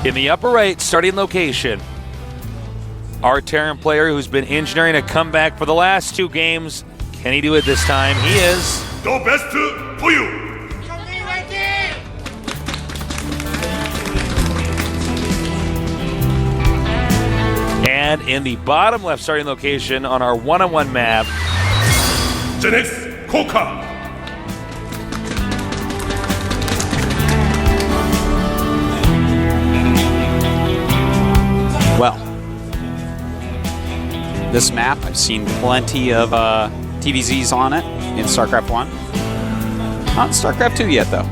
In the upper right, starting location, our Terran player who's been engineering a comeback for the last 2 games. Can he do it this time? He is. The best fOu. And in the bottom left starting location on our one-on-one map, ZeNEX Koka. Well, this map, I've seen plenty of TVZs on it in StarCraft 1. Not in StarCraft 2 yet, though.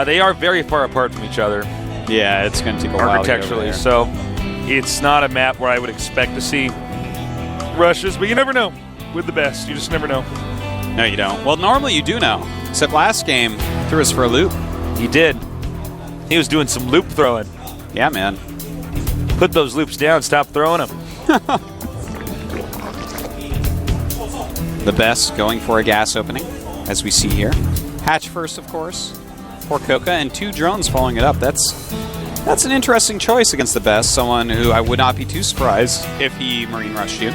they are very far apart from each other. Yeah, it's going to take a while to get over architecturally, there. so it's not a map where I would expect to see rushes, but you never know with the best. You just never know. No, you don't. Well, normally you do know. Except last game, threw us for a loop. He did. He was doing some loop throwing. Yeah, man. Put those loops down, stop throwing them. The best going for a gas opening, as we see here. Hatch first, of course, for Koka, and 2 drones following it up. That's an interesting choice against the best, someone who I would not be too surprised if he Marine rushed you.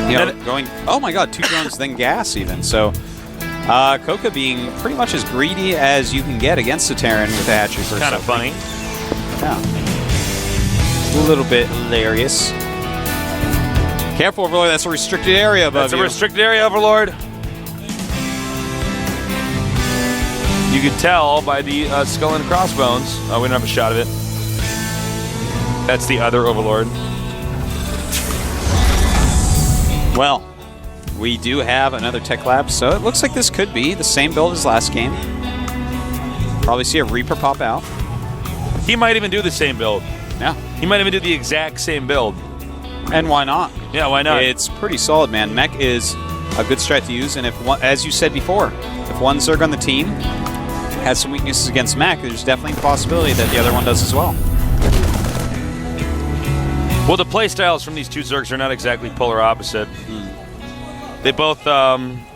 You know, going, oh my god, 2 drones, then gas even. So, Koka being pretty much as greedy as you can get against the Terran with the hatchery first. Kind of funny. Yeah. A little bit hilarious. Careful, Overlord, that's a restricted area above That's you. a restricted area, Overlord. You can tell by the skull and crossbones. Oh, we don't have a shot of it. That's the other Overlord. Well, we do have another tech lab, so it looks like this could be the same build as last game. Probably see a Reaper pop out. He might even do the same build. Yeah. He might even do the exact same build. And why not? Yeah, why not? It's pretty solid, man. Mech is a good strat to use, and if one, as you said before, if one Zerg on the team has some weaknesses against Mech, there's definitely a possibility that the other one does as well. Well, the playstyles from these 2 Zergs are not exactly polar opposite. They both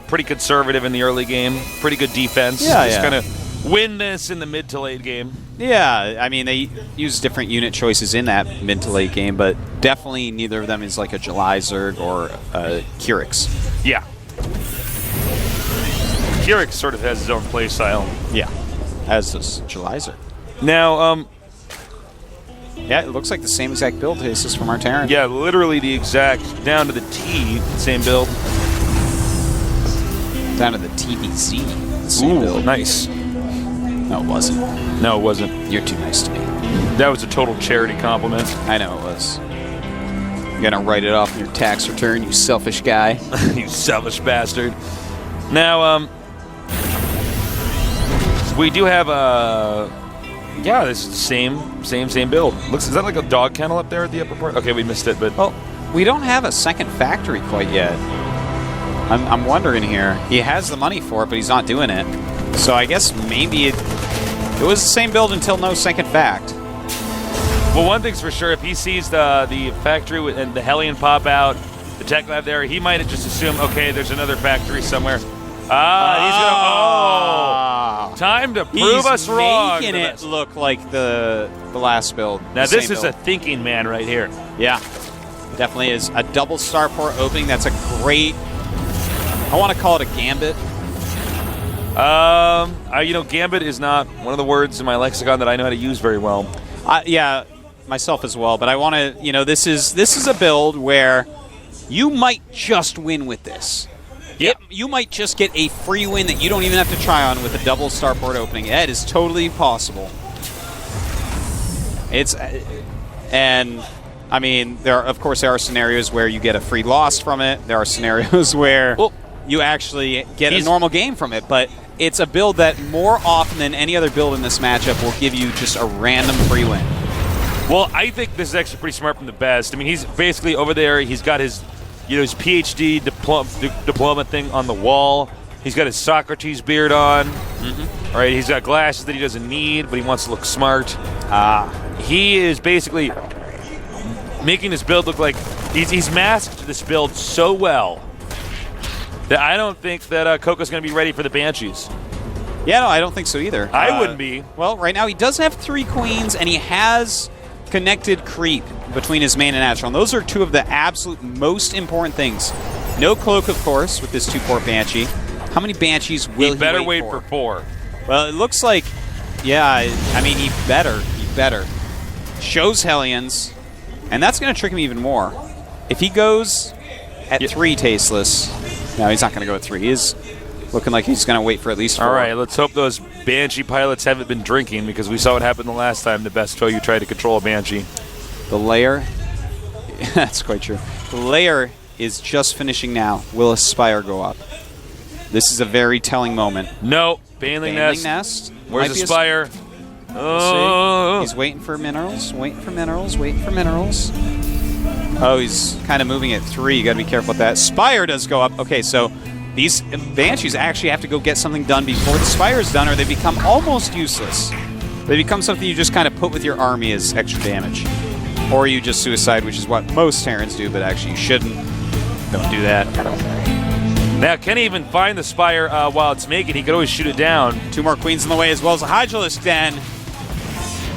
pretty conservative in the early game, pretty good defense. Yeah, Just yeah. kind of win this in the mid to late game. Yeah, I mean, they use different unit choices in that mid to late game, but definitely neither of them is like a July Zerg or a Curix. Yeah. Keurig sort of has his own playstyle. Yeah, as does July Zerg. Now, Yeah, it looks like the same exact build basis from our Terran. yeah, literally the exact, down to the T, same build. Down to the TVZ. The same build. Nice. No, it wasn't. No, it wasn't. You're too nice to me. That was a total charity compliment. I know it was. You're gonna write it off in your tax return, you selfish guy. You selfish bastard. Now, we do have a... Yeah, this is the same build. Is that like a dog kennel up there at the upper part? Okay, we missed it, but... Well, we don't have a second factory quite yet. I'm wondering here. He has the money for it, but he's not doing it. So I guess maybe it was the same build until no second fact. Well, one thing's for sure, if he sees the factory and the Hellion pop out, the tech lab there, he might have just assumed, okay, there's another factory somewhere. He's gonna... time to prove us wrong. He's making it look like the last build. Now, this is a thinking man right here. Yeah, definitely is. A double starport opening, that's a great... I want to call it a gambit. You know, gambit is not one of the words in my lexicon that I know how to use very well. Yeah, myself as well. But I want to, you know, this is a build where you might just win with this. Yeah. You might just get a free win that you don't even have to try on with a double starport opening. That is totally possible. And I mean, of course there are scenarios where you get a free loss from it. There are scenarios where you actually get a normal game from it, but it's a build that more often than any other build in this matchup will give you just a random free win. Well, I think this is actually pretty smart from the best. I mean, he's basically over there. He's got his, his PhD diploma thing on the wall. He's got his Socrates beard on. All right, he's got glasses that he doesn't need, but he wants to look smart. He is basically making this build look like he's masked this build so well that I don't think that Koka's going to be ready for the Banshees. Yeah, no, I don't think so either. I wouldn't be. Well, right now he does have 3 queens, and he has connected creep between his main and natural. And those are 2 of the absolute most important things. No cloak, of course, with this 2-port Banshee. How many Banshees will he better wait wait for 4. Well, it looks like, yeah, I mean, he better. Shows Hellions, and that's going to trick him even more. If he goes at 3 tasteless, no, he's not going to go at 3. He is looking like he's going to wait for at least 4. All right, let's hope those Banshee pilots haven't been drinking, because we saw what happened the last time the best fOu tried to control a Banshee. The lair, that's quite true. The lair is just finishing now. Will a Spire go up? This is a very telling moment. No, Baneling Nest. Where's the Spire? We'll see. He's waiting for minerals, waiting for minerals. Oh, he's kind of moving at 3. You got to be careful with that. Spire does go up. Okay, so these Banshees actually have to go get something done before the Spire is done, or they become almost useless. They become something you just kind of put with your army as extra damage. Or you just suicide, which is what most Terrans do, but actually you shouldn't. Don't do that. Now, can he even find the Spire while it's making? He could always shoot it down. 2 more queens in the way, as well as a Hydralisk Den.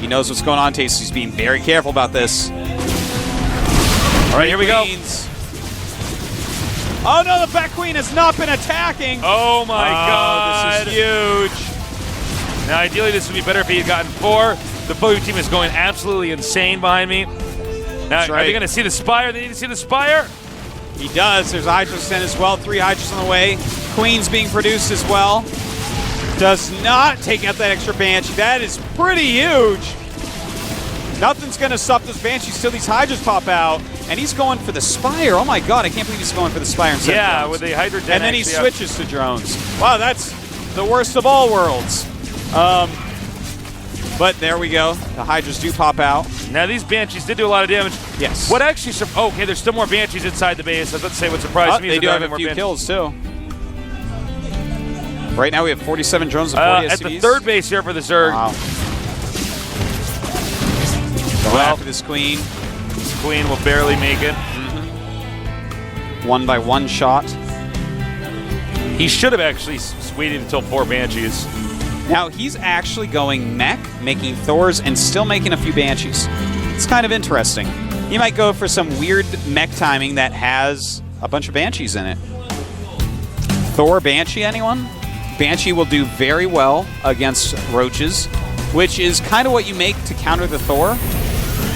He knows what's going on, Tasty. He's being very careful about this. All right, here we go. Oh, no, the back queen has not been attacking. Oh, my God. This is huge. Now, ideally, this would be better if he had gotten 4. The fOu team is going absolutely insane behind me. Now, right. Are they going to see the Spire? They need to see the Spire? He does. There's a Hydralisk Den as well. 3 Hydras on the way. Queens being produced as well. Does not take out that extra Banshee. That is pretty huge. Nothing's going to stop those Banshees till these Hydras pop out. And he's going for the Spire. Oh, my God. I can't believe he's going for the Spire instead of drones. With the Hydra Den. And then he switches to drones. Wow, that's the worst of all worlds. But there we go. The Hydras do pop out. Now, these Banshees did do a lot of damage. Yes. What actually... okay, there's still more Banshees inside the base. Let's say what surprised me is they do have a few kills, too. Right now we have 47 drones and 40 SCVs. At the 3rd base here for the Zerg. Wow. Going after this queen. This queen will barely make it. 1 by 1 shot. He should have actually waited until 4 Banshees. Now he's actually going mech, making Thors, and still making a few Banshees. It's kind of interesting. He might go for some weird mech timing that has a bunch of Banshees in it. Thor Banshee, anyone? Banshee will do very well against roaches, which is kind of what you make to counter the Thor.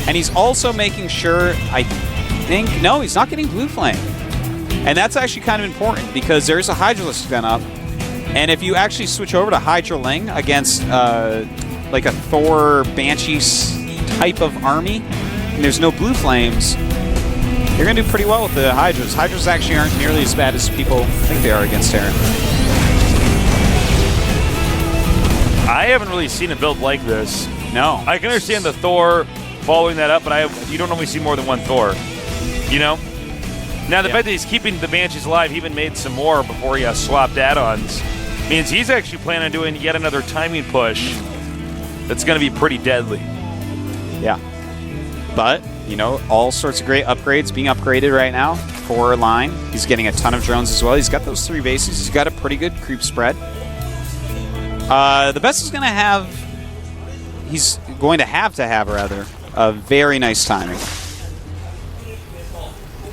And he's also making sure, I think, no, he's not getting Blue Flame. And that's actually kind of important because there's a Hydralisk Den up. And if you actually switch over to Hydraling against like a Thor Banshee type of army, and there's no Blue Flames, you're going to do pretty well with the Hydras. Hydras actually aren't nearly as bad as people think they are against Terran. I haven't really seen a build like this. No. I can understand the Thor following that up, but you don't always see more than 1 Thor. You know? Now, the fact that he's keeping the Banshees alive, he even made some more before he swapped add-ons, means he's actually planning on doing yet another timing push that's going to be pretty deadly. Yeah. But, you know, all sorts of great upgrades being upgraded right now for line. He's getting a ton of drones as well. He's got those 3 bases. He's got a pretty good creep spread. The best is going to have... He's going to have, rather, a very nice timing.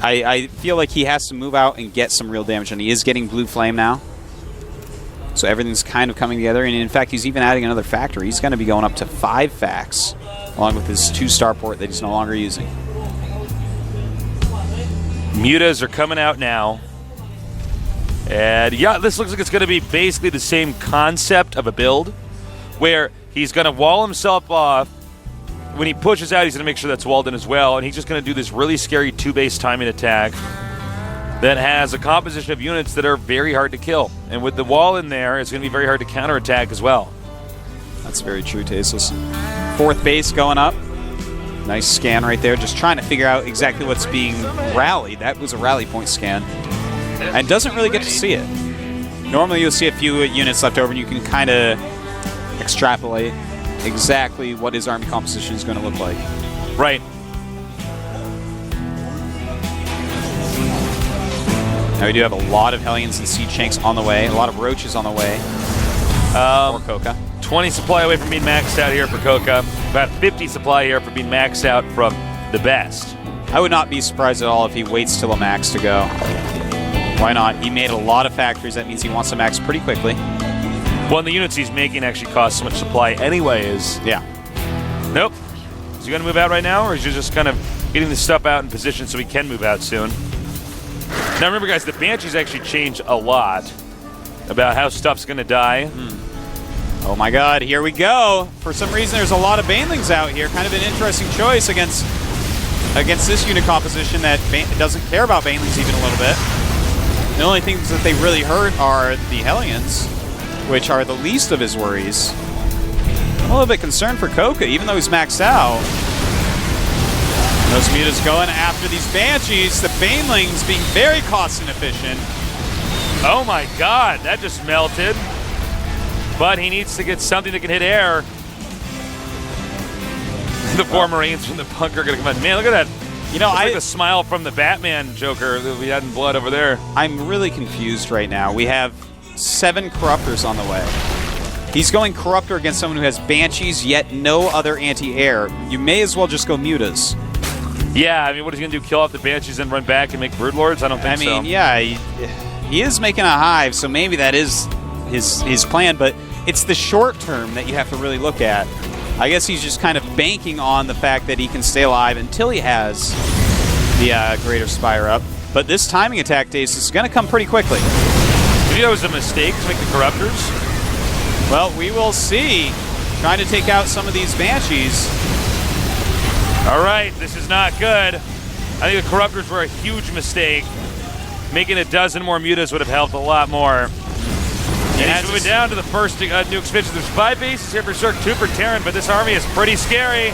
I feel like he has to move out and get some real damage, and he is getting Blue Flame now. So everything's kind of coming together, and in fact, he's even adding another factory. He's going to be going up to 5 facts, along with his 2 starport that he's no longer using. Mutas are coming out now. And yeah, this looks like it's going to be basically the same concept of a build, where he's going to wall himself off. When he pushes out, he's going to make sure that's walled in as well, and he's just going to do this really scary 2-base timing attack that has a composition of units that are very hard to kill. And with the wall in there, it's going to be very hard to counterattack as well. That's very true, Tasteless. 4th base going up. Nice scan right there, just trying to figure out exactly what's being rallied. That was a rally point scan. And doesn't really get to see it. Normally you'll see a few units left over and you can kind of extrapolate exactly what his army composition is going to look like. Right. Now we do have a lot of Hellions and Siege Tanks on the way, a lot of Roaches on the way. for Coca. 20 supply away from being maxed out here for Coca. About 50 supply here for being maxed out from the best. I would not be surprised at all if he waits till a max to go. Why not? He made a lot of factories. That means he wants to max pretty quickly. Well, and the units he's making actually cost so much supply anyways. Yeah. Nope. Is he going to move out right now, or is he just kind of getting the stuff out in position so he can move out soon? Now remember, guys, the Banshees actually change a lot about how stuff's going to die. Oh my god, here we go. For some reason, there's a lot of Banelings out here. Kind of an interesting choice against this unit composition that doesn't care about Banelings even a little bit. The only things that they really hurt are the Hellions, which are the least of his worries. I'm a little bit concerned for Coca, even though he's maxed out. Those mutas going after these Banshees, the Banelings being very cost inefficient. Oh my god, that just melted. But he needs to get something that can hit air. The 4 Marines from the bunker are going to come in. Man, look at that. You know, like the smile from the Batman Joker that we had in blood over there. I'm really confused right now. We have 7 Corruptors on the way. He's going Corruptor against someone who has Banshees, yet no other anti-air. You may as well just go Mutas. Yeah, I mean, what is he going to do? Kill off the Banshees and run back and make Broodlords? I don't think so. I mean, yeah, he is making a hive, so maybe that is his plan, but it's the short term that you have to really look at. I guess he's just kind of banking on the fact that he can stay alive until he has the Greater Spire up. But this timing attack days is going to come pretty quickly. Do you know it was a mistake to make the Corruptors? Well, we will see. Trying to take out some of these Banshees. All right, this is not good. I think the Corruptors were a huge mistake. Making a dozen more Mutas would have helped a lot more. And he's moving down to the first new expansion. There's 5 bases here for Zerg, 2 for Terran, but this army is pretty scary.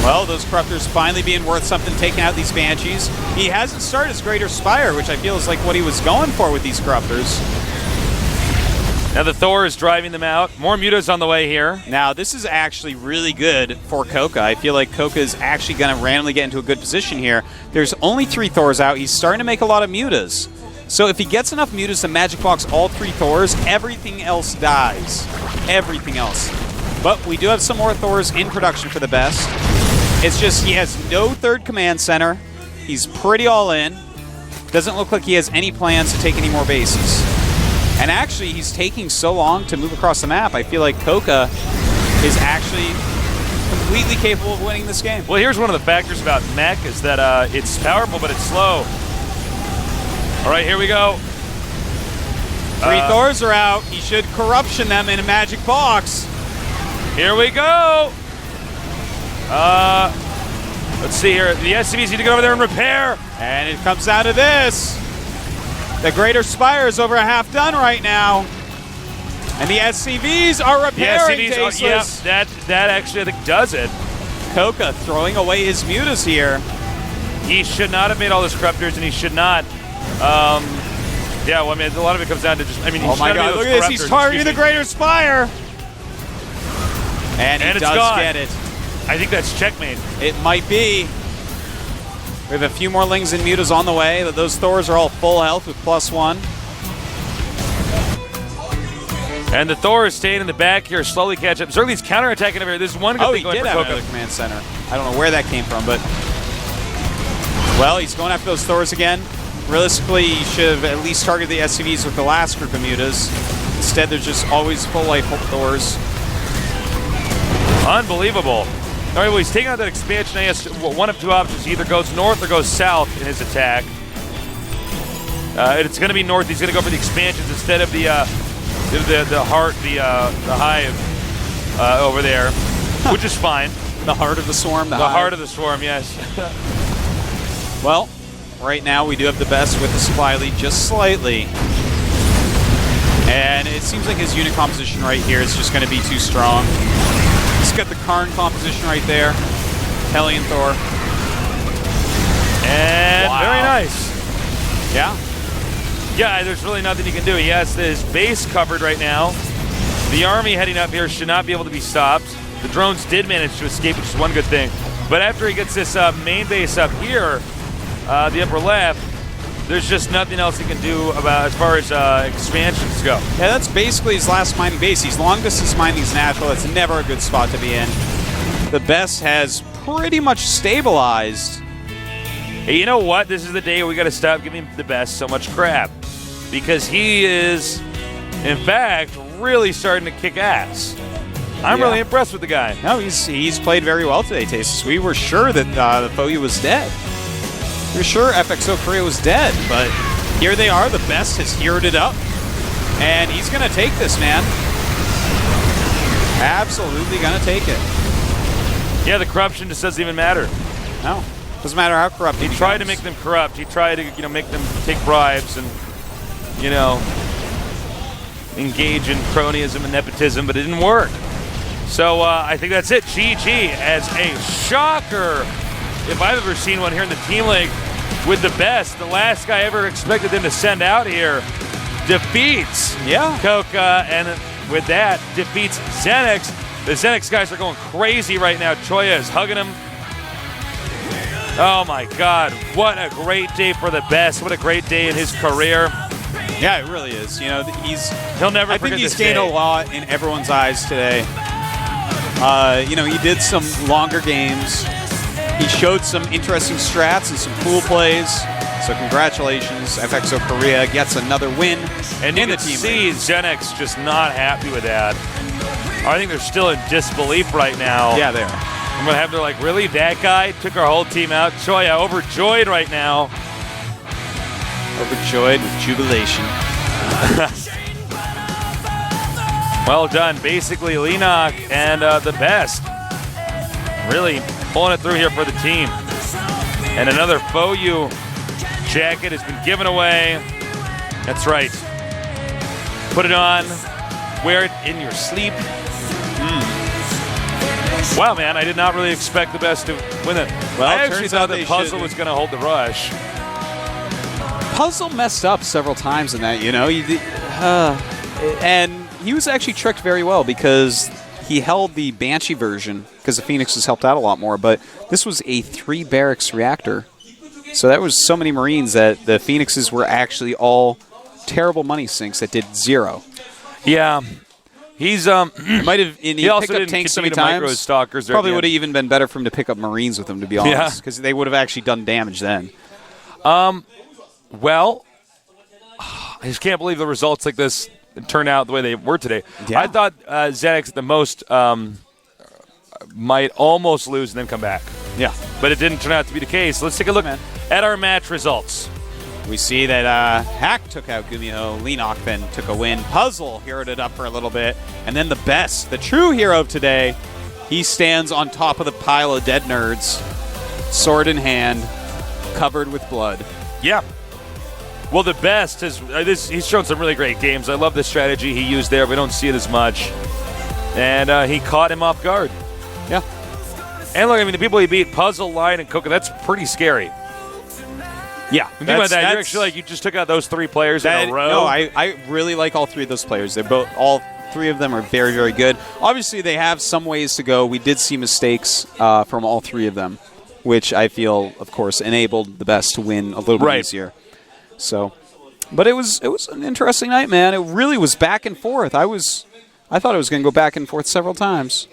Well, those Corruptors finally being worth something, taking out these Banshees. He hasn't started his Greater Spire, which I feel is like what he was going for with these Corruptors. Now the Thor is driving them out. More Mutas on the way here. Now, this is actually really good for Coca. I feel like Coca is actually going to randomly get into a good position here. There's only 3 Thors out. He's starting to make a lot of Mutas. So if he gets enough Mutas to Magic Box all 3 Thors, everything else dies. Everything else. But we do have some more Thors in production for the best. It's just he has no 3rd command center. He's pretty all in. Doesn't look like he has any plans to take any more bases. And actually, he's taking so long to move across the map, I feel like Coca is actually completely capable of winning this game. Well, here's one of the factors about mech is that it's powerful, but it's slow. All right, here we go. 3 Thors are out. He should corruption them in a Magic Box. Here we go. Let's see here. The SCVs need to go over there and repair. And it comes out of this. The Greater Spire is over half done right now. And the SCVs are repairing Tasteless. Yeah, that actually, I think, does it. Coca throwing away his Mutas here. He should not have made all those Corruptors, and he should not. Yeah, well, I mean, a lot of it comes down to just, I mean, oh my god, look at this. He's targeting the Greater Spire. And he does get it. I think that's checkmate. It might be. We have a few more Lings and Mutas on the way, but those Thors are all full health with +1. And the Thor is staying in the back here, slowly catch up. Zergling's counterattacking over here. There's one good thing going for Coca. Oh, he did have another command center. I don't know where that came from, but... Well, he's going after those Thors again. Realistically, he should have at least targeted the SCVs with the last group of Mutas. Instead, they're just always full life Thors. Unbelievable. All right, well, he's taking out that expansion. He has one of 2 options. He either goes north or goes south in his attack. It's going to be north. He's going to go for the expansions instead of the hive over there, which is fine. The heart of the swarm. The heart of the swarm, yes. Well, right now we do have the best with the supply lead just slightly. And it seems like his unit composition right here is just going to be too strong. He's got the Karn composition right there. Hellion Thor. And very nice. Yeah. Yeah, there's really nothing he can do. He has his base covered right now. The army heading up here should not be able to be stopped. The drones did manage to escape, which is one good thing. But after he gets this main base up here, the upper left, there's just nothing else he can do about as far as expansions go. Yeah, that's basically his last mining base. He's long distance mining's natural. It's never a good spot to be in. The best has pretty much stabilized. Hey, you know what? This is the day we got to stop giving the best so much crap, because he is, in fact, really starting to kick ass. I'm really impressed with the guy. No, he's played very well today, Tasis. We were sure that the fOu was dead. We were sure fxOu Korea was dead, but here they are. The best has heroed it up, and he's going to take this, man. Absolutely going to take it. Yeah, the corruption just doesn't even matter. No, doesn't matter how corrupt he tried to make them corrupt. He tried to, make them take bribes and, engage in cronyism and nepotism, but it didn't work. So I think that's it. GG as a shocker, if I've ever seen one here in the Team League, with the best. The last guy ever expected them to send out here defeats Coca, and with that, defeats ZeNEX. The ZeNEX guys are going crazy right now. Choya is hugging him. Oh my God, what a great day for the best. What a great day in his career. Yeah, it really is. He'll never I forget think he's this gained day. a lot in everyone's eyes today. He did some longer games. He showed some interesting strats and some cool plays. So congratulations, fxOu Korea gets another win and in you the can team. see ZeNEX just not happy with that. I think they're still in disbelief right now. Yeah, they are. I'm gonna have to really? That guy took our whole team out. Choya overjoyed right now. Overjoyed with jubilation. Well done. Basically, Lenok and the best really pulling it through here for the team. And another fOu jacket has been given away. That's right. Put it on. Wear it in your sleep. Wow, man, I did not really expect the best to win it. Well, I actually thought that Puzzle was going to hold the rush. Puzzle messed up several times in that, and he was actually tricked very well because he held the Banshee version because the Phoenixes helped out a lot more, but this was a 3 barracks reactor. So that was so many Marines that the Phoenixes were actually all terrible money sinks that did 0. Yeah. He's it might have. He also picked up didn't tanks so many continue to times. micro-stalkers there Probably at the would have end. even been better for him to pick up Marines with him, to be honest, because they would have actually done damage then. Well, I just can't believe the results like this turned out the way they were today. Yeah. I thought ZeNEX at the most might almost lose and then come back. Yeah, but it didn't turn out to be the case. Let's take a look at our match results. We see that Hack took out Gumiho, Lenok then took a win. Puzzle heroed it up for a little bit. And then the best, the true hero of today, he stands on top of the pile of dead nerds, sword in hand, covered with blood. Yeah. Well, the best is he's shown some really great games. I love the strategy he used there. We don't see it as much. And he caught him off guard. Yeah. And look, the people he beat, Puzzle, Lion, and Coca, that's pretty scary. Yeah, think about that. You're actually you just took out those 3 players in a row. No, I really like all 3 of those players. All 3 of them are very, very good. Obviously, they have some ways to go. We did see mistakes from all 3 of them, which I feel, of course, enabled the best to win a little bit easier. So, but it was an interesting night, man. It really was back and forth. I thought it was going to go back and forth several times.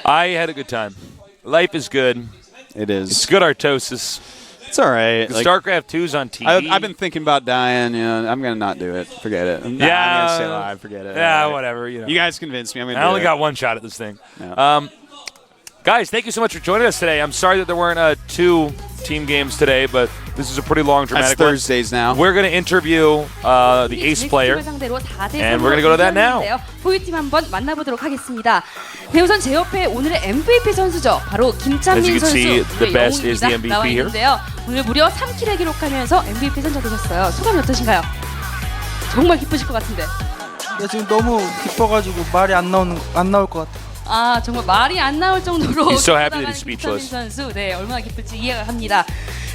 I had a good time. Life is good. It is. It's good artosis. It's all right. StarCraft 2's on TV. I've been thinking about dying. I'm going to not do it. Forget it. I'm going to stay alive. Forget it. Yeah, whatever. You guys convinced me. I only got one shot at this thing. Yeah. Guys, thank you so much for joining us today. I'm sorry that there weren't 2 team games today, but this is a pretty long, dramatic one. Thursdays now. We're going to interview the ace player, and we're going to go to that now. 포유팀 한번 만나보도록 하겠습니다. 네, 우선 제 옆에 오늘의 MVP 선수죠. 바로 김찬민 선수. the best is the MVP 나와 here. 있는데요. 오늘 무려 3킬을 기록하면서 MVP 선정되셨어요. 소감이 어떠신가요? 정말 기쁘실 것 같은데. 네, 지금 너무 기뻐가지고 말이 안 나올 것 같아요. 아, 정말 말이 안 나올 정도로 He's so happy that 기뻐하는 he's speechless. 김찬민 선수, 네, 얼마나 기쁠지 이해가 합니다.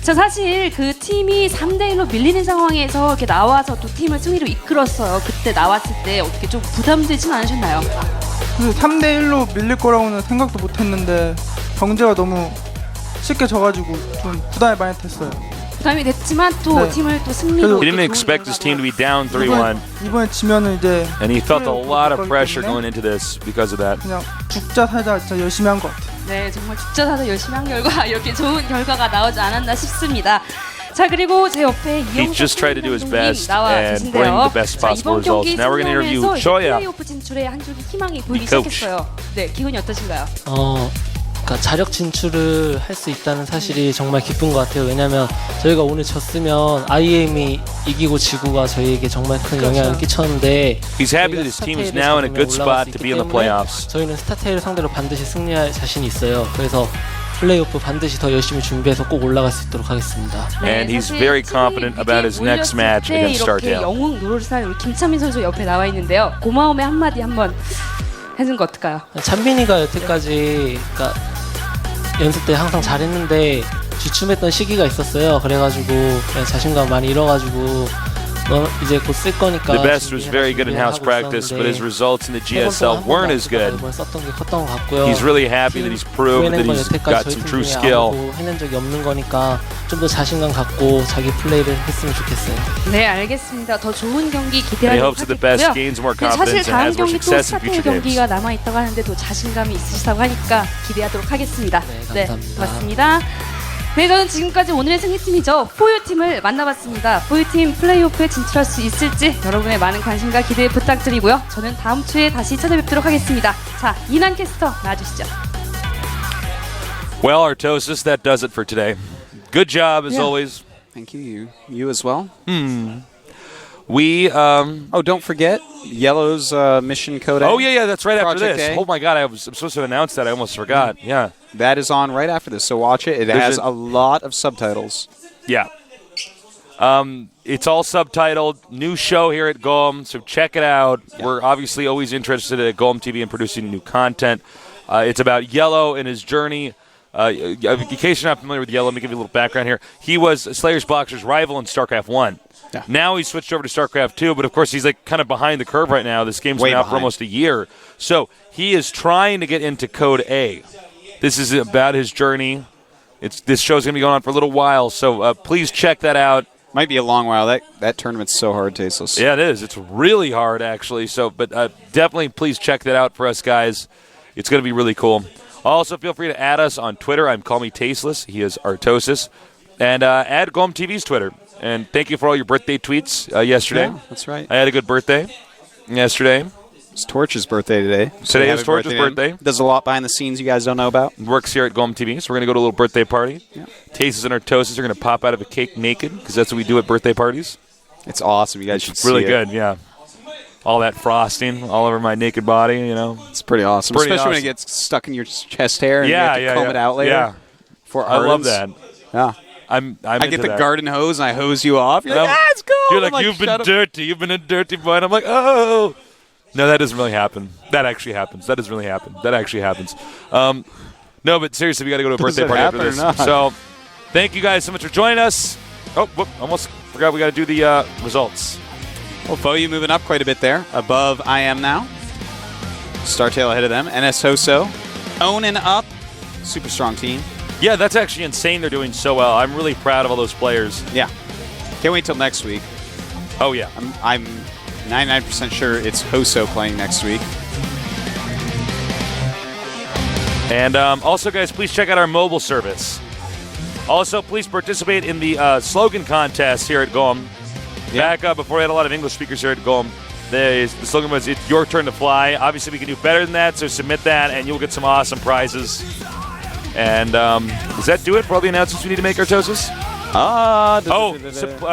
자, 사실 그 팀이 3대1로 밀리는 상황에서 이렇게 나와서 또 팀을 승리로 이끌었어요. 그때 나왔을 때 어떻게 좀 부담되진 않으셨나요? 3대1로 밀릴 거라고는 생각도 못 했는데 경제가 너무 쉽게 져가지고 좀 부담이 많이 됐어요. 부담이 됐지만 또 네. 팀을 또 승리로 He didn't 또 expect 좋은 his team to be 결과로 down 3-1, 이번에 지면은 이제 and he felt a lot of 플레이오프 pressure 때문에 going into this because of that. 그냥 죽자 살자 진짜 열심히 한 것 같아요. 네, 정말 죽자 사자 열심히 한 결과 이렇게 좋은 결과가 나오지 않았나 싶습니다. 자, 그리고 제 옆에 He 이영석 just tried to do his 감독님 best 나와 and bring 계신데요. the best 자, possible 이번 경기 results. Now we're going to interview 승리하면서 Choya. 플레이오프 진출에 한 줄기 희망이 보이기 coach. 시작했어요. 네, 기분이 어떠신가요? 그러니까 자력 진출을 할 수 있다는 사실이 정말 기쁜 것 같아요. 왜냐하면 저희가 오늘 졌으면 IM이 이기고 지구가 저희에게 정말 큰 영향을 끼쳤는데 He's happy that his team is now in a good spot to be in the playoffs. 저희는 스타테일을 상대로 반드시 승리할 자신이 있어요. 그래서 플레이오프 반드시 더 열심히 준비해서 꼭 올라갈 수 있도록 하겠습니다. And he's very confident about his next match against 이렇게 Startail. 영웅 노릇을 할 우리 김찬민 선수 옆에 나와 있는데요. 고마움의 한마디 한번 해준 거 어떨까요? 찬빈이가 여태까지 그러니까 연습 때 항상 잘했는데 주춤했던 시기가 있었어요. 그래가지고 그냥 자신감 많이 잃어가지고 너 이제 곧 쓸 거니까. The best was very good in house practice, but his results in the GSL weren't as good. 썼던 게 컸던 것 같고요. He's really happy that he's proved that he's got some true skill. 해낸 적이 없는 거니까 좀 더 자신감 갖고 자기 플레이를 했으면 좋겠어요. 네, 알겠습니다. 더 좋은 경기 And he 기대하도록 hopes that the best 하겠고요. gains more 사실 confidence and 다음 has more 경기 또 success in 스타트 future 경기가 games. 남아 있다고 하는데 또 자신감이 있으시다고 하니까 기대하도록 하겠습니다. 네, 감사합니다. 고맙습니다. 네, 저는 지금까지 오늘의 승리팀이죠. fOu 팀을 만나봤습니다. fOu 팀 플레이오프에 진출할 수 있을지 여러분의 많은 관심과 기대 부탁드리고요. 저는 다음 주에 다시 찾아뵙도록 하겠습니다. 자, 이난 캐스터 나와주시죠. Well, Artosis, that does it for today. Good job as always. Thank you. You as well. We Oh, don't forget Yellow's mission code. Oh yeah, that's right after Project this. A. Oh my God, I'm supposed to announce that. I almost forgot. Yeah, That is on right after this, so watch it. It There's has a lot of subtitles. yeah. It's all subtitled. New show here at Golem, so check it out. Yeah. We're obviously always interested at Golem TV in producing new content. It's about Yellow and his journey. In case you're not familiar with Yellow, let me give you a little background here. He was Slayer's Boxer's rival in StarCraft 1. Yeah. Now he's switched over to StarCraft 2, but of course he's like kind of behind the curve right now. This game's Way been out for behind. almost a year. So he is trying to get into Code A. This is about his journey. This show's going to be going on for a little while, so please check that out. Might be a long while. That tournament's so hard, Tasteless. Yeah, it is. It's really hard, actually. So, but definitely please check that out for us, guys. It's going to be really cool. Also, feel free to add us on Twitter. I'm Call Me Tasteless. He is Artosis. And add Golem TV's Twitter. And thank you for all your birthday tweets yesterday. Yeah, that's right. I had a good birthday yesterday. It's Torch's birthday today. Today is happy Torch's to him. birthday. Does a lot behind the scenes you guys don't know about. Works here at Golem TV, so we're going to go to a little birthday party. Yeah. Tastes and Artosis are going to pop out of a cake naked, because that's what we do at birthday parties. It's awesome. You guys should It's really see good, yeah. All that frosting all over my naked body, you know. It's pretty awesome. Pretty Especially when awesome. it gets stuck in your chest hair and Yeah, you have to comb it out later. Yeah, For I love ardens. that. Yeah. I'm I into get the that. garden hose and I hose you off. You're like, No. it's cool. You're I'm like, you've been shut up. dirty. You've been a dirty boy. And I'm like, oh. No, that doesn't really happen. That actually happens. That doesn't really happen. That actually happens. No, but seriously, we got to go to a Does birthday it party after happen or this. not? So, thank you guys so much for joining us. Oh, whoop, almost forgot we got to do the results. Well, fOu moving up quite a bit there. Above I am now. Startail ahead of them. NS Hoso owning up. Super strong team. Yeah, that's actually insane. They're doing so well. I'm really proud of all those players. Yeah. Can't wait till next week. Oh yeah. I'm 99% sure it's Hoso playing next week. And also, guys, please check out our mobile service. Also, please participate in the slogan contest here at Golem. Yeah. Back before we had a lot of English speakers here at Golem. The slogan was, it's your turn to fly. Obviously, we can do better than that, so submit that, and you'll get some awesome prizes. And does that do it for all the announcements we need to make, Artosis?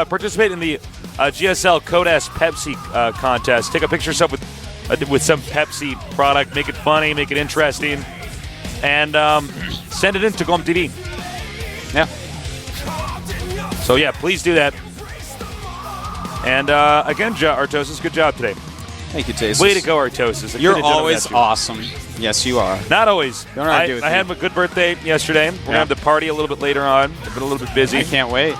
Participate in the GSL Code S Pepsi contest. Take a picture of yourself with some Pepsi product. Make it funny, make it interesting, and send it in to Golem TV. Yeah. So yeah, please do that. And again, Artosis, good job today. Thank you, Taste. Way to go, Artosis. I You're couldn't have done always without you. awesome. Yes, you are. Not always. Don't argue with I me. had a good birthday yesterday. We're going to have the party a little bit later on. I've been a little bit busy. I can't wait.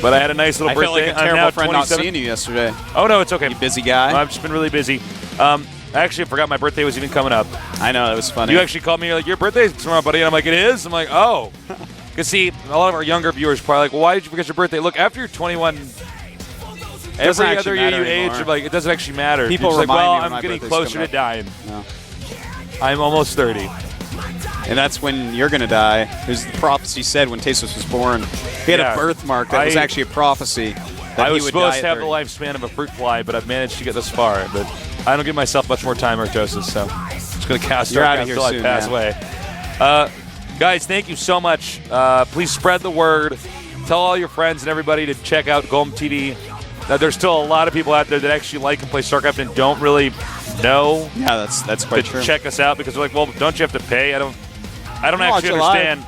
But I had a nice little I birthday. felt like a I'm now terrible friend not 27. seeing you yesterday. Oh, no, it's okay. You busy guy. I've just been really busy. Actually, I forgot my birthday was even coming up. I know, that was funny. You actually called me. You're like, your birthday's tomorrow, buddy. And I'm like, it is? I'm like, oh. Because, see, a lot of our younger viewers probably like, well, why did you forget your birthday? Look, after you're 21, every other year you age, like, it doesn't actually matter. People you're just like, remind well, me when my I'm getting birthday's closer to coming dying. No. I'm almost 30. And that's when you're going to die. As the prophecy said when Tesos was born. He had a birthmark that was actually a prophecy. I was supposed to have the lifespan of a fruit fly, but I've managed to get this far. But I don't give myself much more time, Artosis, so I'm just going to cast You're Starcraft out of here until soon, I pass away. Guys, thank you so much. Please spread the word. Tell all your friends and everybody to check out Golem TD. There's still a lot of people out there that actually like and play StarCraft and don't really know. Yeah, that's quite to true. check us out because they're like, well, don't you have to pay? I don't actually understand.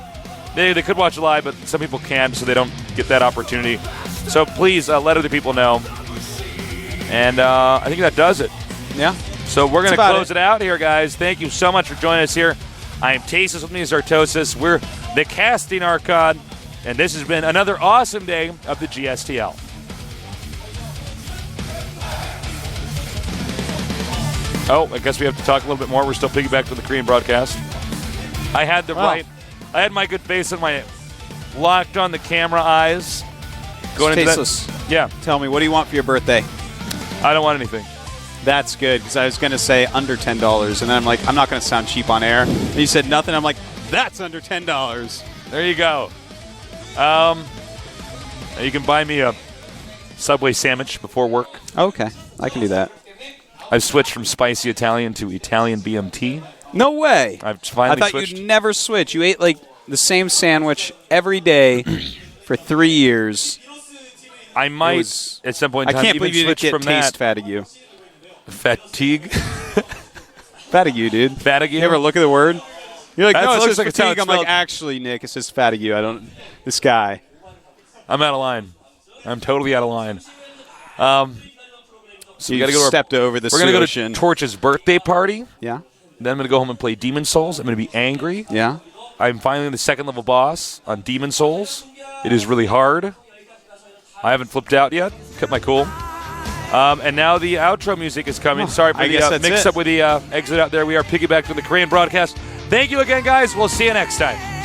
They could watch it live, but some people can't, so they don't get that opportunity. So please let other people know. And I think that does it. Yeah. So we're going to close it out here, guys. Thank you so much for joining us here. I am Tasis, with me is Artosis. We're the Casting Archon, and this has been another awesome day of the GSTL. Oh, I guess we have to talk a little bit more. We're still piggyback to the Korean broadcast. I had I had my good face and my locked on the camera eyes. Going into that. Yeah. Tell me, what do you want for your birthday? I don't want anything. That's good, because I was going to say under $10, and then I'm like, I'm not going to sound cheap on air. And you said nothing. I'm like, that's under $10. There you go. You can buy me a Subway sandwich before work. Okay, I can do that. I've switched from spicy Italian to Italian BMT. No way. I've finally I thought switched. you'd never switch. You ate like the same sandwich every day for 3 years. I might at some point in time I can't even believe you didn't switch get from taste that. fatigue. Fatigue? Fatigue, dude. Fatigue? You ever look at the word? You're like, no, it says like fatigue. I'm like, actually, Nick, it says fatigue. I don't. This guy. I'm out of line. I'm totally out of line. So we you got to go. Stepped over the. We're gonna go to Torch's birthday party. Yeah. Then I'm gonna go home and play Demon Souls. I'm gonna be angry. Yeah. I'm finally the second level boss on Demon Souls. It is really hard. I haven't flipped out yet. Kept my cool. And now the outro music is coming. Sorry for the mix-up with the exit out there. We are piggyback to the Korean broadcast. Thank you again, guys. We'll see you next time.